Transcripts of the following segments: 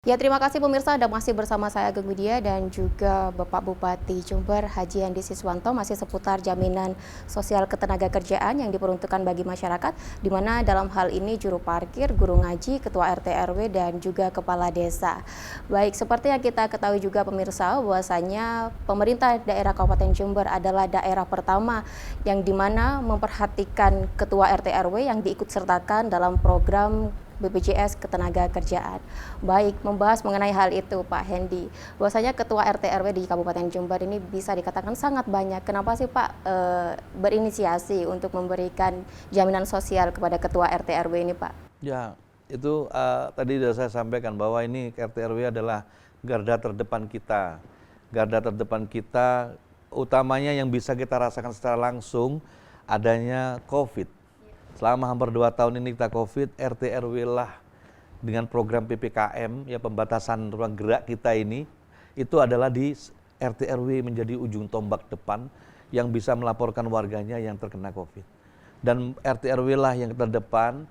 Ya, terima kasih pemirsa, Anda masih bersama saya Agung Widya dan juga Bapak Bupati Jember Haji Andi Siswanto masih seputar jaminan sosial ketenagakerjaan yang diperuntukkan bagi masyarakat, di mana dalam hal ini juru parkir, guru ngaji, ketua RT RW dan juga kepala desa. Baik, seperti yang kita ketahui juga pemirsa, bahwasanya pemerintah daerah Kabupaten Jember adalah daerah pertama yang dimana memperhatikan ketua RT RW yang diikut sertakan dalam program BPJS Ketenagakerjaan. Baik, membahas mengenai hal itu Pak Hendi, bahwasanya ketua RT RW di Kabupaten Jember ini bisa dikatakan sangat banyak. Kenapa sih Pak berinisiasi untuk memberikan jaminan sosial kepada ketua RT RW ini Pak? Ya, itu tadi sudah saya sampaikan bahwa ini RT RW adalah garda terdepan kita. Garda terdepan kita utamanya yang bisa kita rasakan secara langsung adanya COVID. Selama hampir 2 tahun ini kita COVID, RT RW lah dengan program PPKM, ya pembatasan ruang gerak kita ini, itu adalah di RT RW menjadi ujung tombak depan yang bisa melaporkan warganya yang terkena COVID. Dan RT RW lah yang terdepan,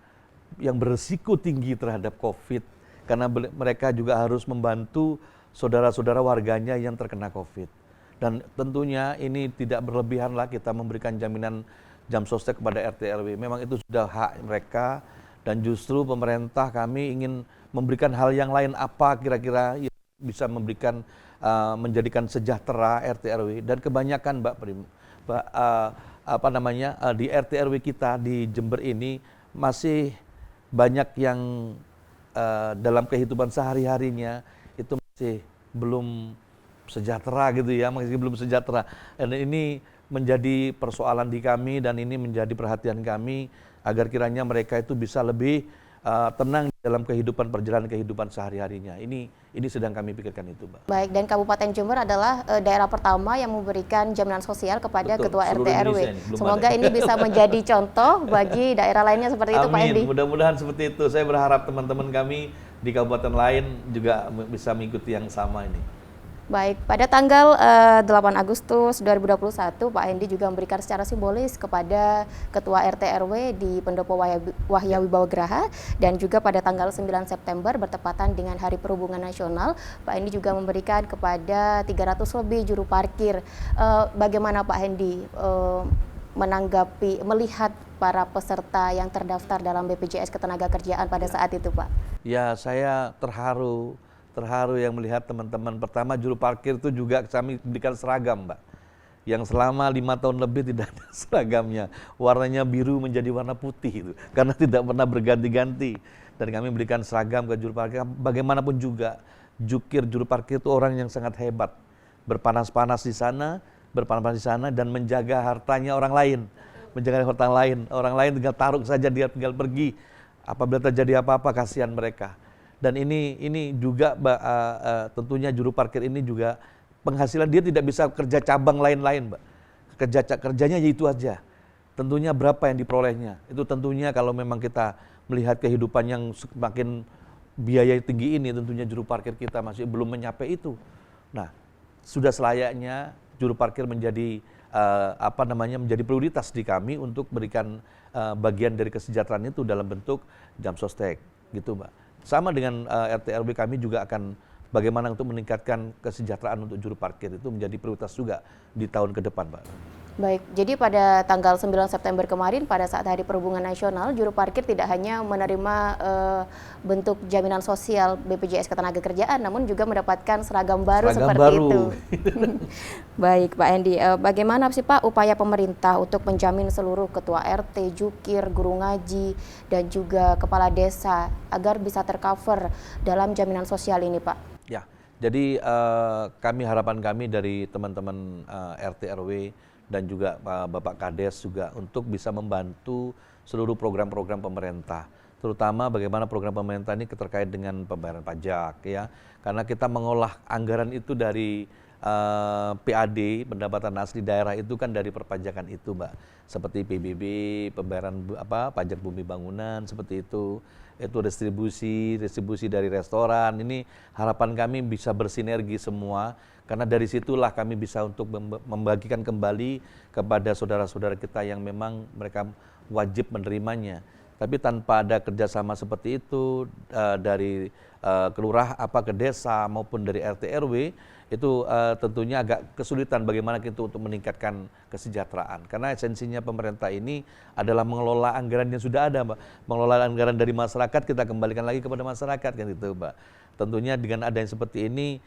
yang berisiko tinggi terhadap COVID, karena mereka juga harus membantu saudara-saudara warganya yang terkena COVID. Dan tentunya ini tidak berlebihan lah kita memberikan jaminan jam sostek kepada RT RW. Memang itu sudah hak mereka dan justru pemerintah kami ingin memberikan hal yang lain apa kira-kira yang bisa memberikan menjadikan sejahtera RT RW dan kebanyakan di RT RW kita di Jember ini masih banyak yang dalam kehidupan sehari-harinya itu masih belum sejahtera gitu ya, masih belum sejahtera. Dan ini menjadi persoalan di kami dan ini menjadi perhatian kami agar kiranya mereka itu bisa lebih tenang dalam perjalanan kehidupan sehari-harinya. Ini sedang kami pikirkan itu, Mbak. Baik, dan Kabupaten Jember adalah daerah pertama yang memberikan jaminan sosial kepada Betul, ketua RT seluruh RW. Indonesia ini, Semoga ini bisa menjadi contoh bagi daerah lainnya seperti itu Pak Hendi. Amin, mudah-mudahan seperti itu. Saya berharap teman-teman kami di kabupaten lain juga bisa mengikuti yang sama ini. Baik, pada tanggal 8 Agustus 2021, Pak Hendi juga memberikan secara simbolis kepada Ketua RT RW di Pendopo Wahya Wibawa Graha, dan juga pada tanggal 9 September bertepatan dengan Hari Perhubungan Nasional, Pak Hendi juga memberikan kepada 300 lebih juru parkir. Bagaimana Pak Hendi melihat para peserta yang terdaftar dalam BPJS Ketenagakerjaan pada saat itu, Pak? Ya, saya terharu yang melihat teman-teman. Pertama, juru parkir itu juga kami berikan seragam, Mbak, yang selama 5 tahun lebih tidak ada seragamnya. Warnanya biru menjadi warna putih itu, karena tidak pernah berganti-ganti. Dan kami berikan seragam ke juru parkir. Bagaimanapun juga, juru parkir itu orang yang sangat hebat, berpanas-panas di sana dan menjaga hartanya orang lain, orang lain tinggal taruh saja, dia tinggal pergi. Apabila terjadi apa-apa, kasihan mereka. Dan ini juga tentunya juru parkir ini juga penghasilan dia tidak bisa kerja cabang lain-lain, Mbak. Kerjanya itu aja. Tentunya berapa yang diperolehnya. Itu tentunya kalau memang kita melihat kehidupan yang semakin biaya tinggi ini, tentunya juru parkir kita masih belum mencapai itu. Nah, sudah selayaknya juru parkir menjadi menjadi prioritas di kami untuk berikan bagian dari kesejahteraan itu dalam bentuk jam sostek, gitu, Mbak. Sama dengan RT RW, kami juga akan bagaimana untuk meningkatkan kesejahteraan untuk juru parkir itu menjadi prioritas juga di tahun ke depan, Pak. Baik, jadi pada tanggal 9 September kemarin pada saat Hari Perhubungan Nasional, juru parkir tidak hanya menerima bentuk jaminan sosial BPJS Ketenagakerjaan, namun juga mendapatkan seragam baru seperti itu. Baik, Pak Hendi, bagaimana sih Pak upaya pemerintah untuk menjamin seluruh ketua RT, jukir, guru ngaji, dan juga kepala desa agar bisa tercover dalam jaminan sosial ini, Pak? Ya, jadi harapan kami dari teman-teman RT RW dan juga Bapak Kades juga untuk bisa membantu seluruh program-program pemerintah, terutama bagaimana program pemerintah ini terkait dengan pembayaran pajak, ya, karena kita mengolah anggaran itu dari PAD, pendapatan asli daerah itu kan dari perpajakan itu, Mbak, seperti PBB, pembayaran pajak bumi bangunan seperti itu distribusi dari restoran. Ini harapan kami bisa bersinergi semua, karena dari situlah kami bisa untuk membagikan kembali kepada saudara-saudara kita yang memang mereka wajib menerimanya. Tapi tanpa ada kerjasama seperti itu dari kelurahan ke desa maupun dari RT RW, itu tentunya agak kesulitan bagaimana kita untuk meningkatkan kesejahteraan. Karena esensinya pemerintah ini adalah mengelola anggaran yang sudah ada, Mbak. Mengelola anggaran dari masyarakat, kita kembalikan lagi kepada masyarakat, kan itu, Mbak. Tentunya dengan ada yang seperti ini,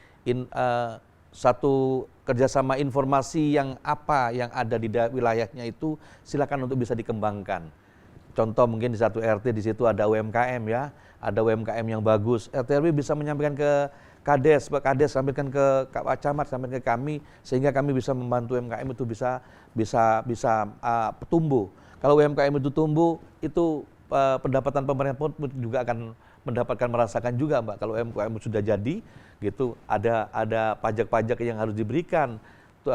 satu kerjasama informasi yang ada di wilayahnya itu silakan untuk bisa dikembangkan. Contoh mungkin di satu RT di situ ada UMKM ya, ada UMKM yang bagus. RT RW bisa menyampaikan ke Kades, Pak Kades sampaikan ke Kak Camat, sampaikan ke kami sehingga kami bisa membantu UMKM itu bisa tumbuh. Kalau UMKM itu tumbuh, itu pendapatan pemerintah pun juga akan merasakan juga, Mbak. Kalau UMKM sudah jadi, gitu, ada pajak-pajak yang harus diberikan, itu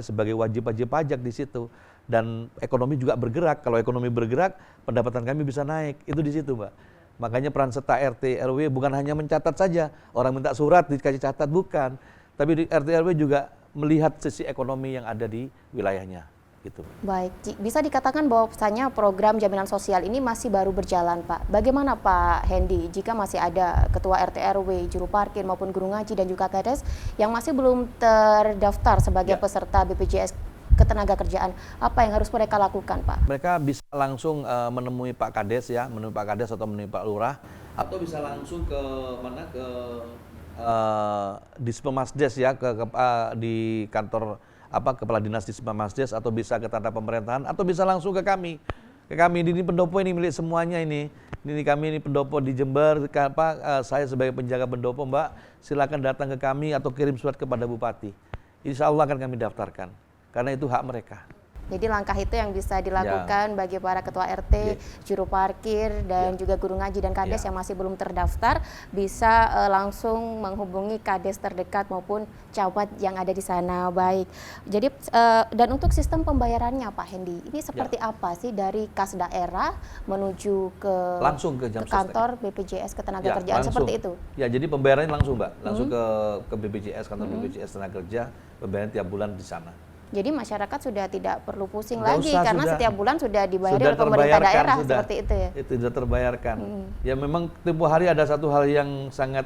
sebagai wajib pajak di situ. Dan ekonomi juga bergerak. Kalau ekonomi bergerak, pendapatan kami bisa naik. Itu di situ, Mbak. Makanya peran serta RT RW bukan hanya mencatat saja. Orang minta surat dikasih catat, bukan. Tapi di RT RW juga melihat sisi ekonomi yang ada di wilayahnya. Gitu. Baik, bisa dikatakan bahwasanya program jaminan sosial ini masih baru berjalan, Pak. Bagaimana Pak Hendy jika masih ada ketua RT RW, juru parkir maupun guru ngaji dan juga kades yang masih belum terdaftar sebagai peserta BPJS Ketenagakerjaan, apa yang harus mereka lakukan, Pak? Mereka bisa langsung menemui Pak Kades ya, menemui Pak Kades atau menemui Pak Lurah, atau bisa langsung ke mana Dispemmasdes ya, di kantor Kepala Dinas Dispemmasdes, atau bisa ke tata pemerintahan, atau bisa langsung ke kami. Ini pendopo ini milik semuanya ini. Ini kami ini pendopo di Jember, saya sebagai penjaga pendopo, Mbak, silakan datang ke kami atau kirim surat kepada Bupati. Insya Allah akan kami daftarkan. Karena itu hak mereka. Jadi langkah itu yang bisa dilakukan bagi para ketua RT, juru parkir, dan juga guru ngaji dan kades yang masih belum terdaftar, bisa langsung menghubungi kades terdekat maupun camat yang ada di sana. Baik. Jadi dan untuk sistem pembayarannya, Pak Hendy, ini seperti apa sih dari kas daerah menuju ke langsung ke kantor BPJS Ketenagakerjaan seperti itu? Ya, jadi pembayarannya langsung, Mbak, langsung ke BPJS, kantor BPJS Tenaga Pembayaran tiap bulan di sana. Jadi masyarakat sudah tidak perlu pusing lagi karena setiap bulan sudah dibayar oleh pemerintah daerah seperti itu ya. Itu sudah terbayarkan. Ya memang tempo hari ada satu hal yang sangat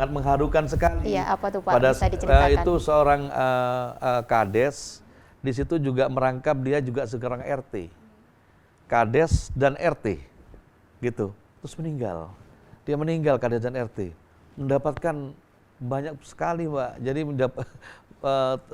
mengharukan sekali. Iya, apa tuh Pak? Bisa diceritakan. Itu seorang kades, di situ juga merangkap dia juga seorang RT. Kades dan RT. Gitu. Terus meninggal. Dia meninggal kades dan RT. Mendapatkan banyak sekali, Mbak. Jadi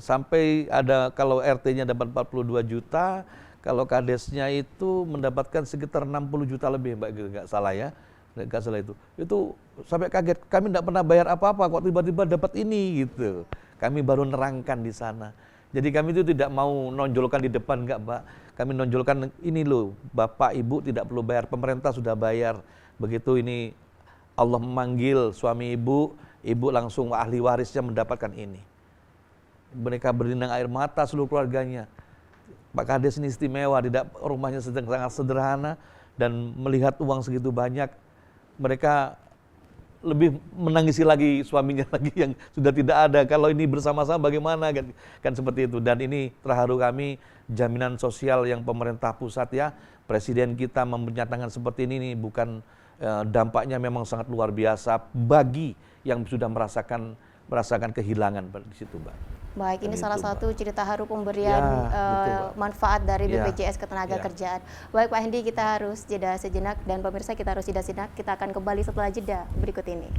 sampai ada, kalau RT-nya dapat 42 juta, kalau kadesnya itu mendapatkan sekitar 60 juta lebih, Mbak, nggak salah ya, nggak salah itu sampai kaget, kami nggak pernah bayar apa-apa kok tiba-tiba dapat ini gitu. Kami baru nerangkan di sana. Jadi kami itu tidak mau nonjolkan di depan, nggak, Mbak. Kami nonjolkan ini loh, Bapak Ibu tidak perlu bayar, pemerintah sudah bayar. Begitu ini Allah memanggil suami ibu langsung ahli warisnya mendapatkan ini. Mereka berlinang air mata seluruh keluarganya. Pak Kades ini istimewa, rumahnya sangat sederhana, dan melihat uang segitu banyak, mereka lebih menangisi lagi suaminya lagi yang sudah tidak ada. Kalau ini bersama-sama bagaimana kan seperti itu. Dan ini terharu kami, jaminan sosial yang pemerintah pusat ya, presiden kita menyatakan seperti ini bukan dampaknya memang sangat luar biasa bagi yang sudah merasakan kehilangan di situ, Mbak. Baik, ini salah satu cerita haru pemberian manfaat dari BPJS Ketenagakerjaan. Baik Pak Hendy, kita harus jeda sejenak, dan pemirsa kita harus jeda sejenak. Kita akan kembali setelah jeda berikut ini.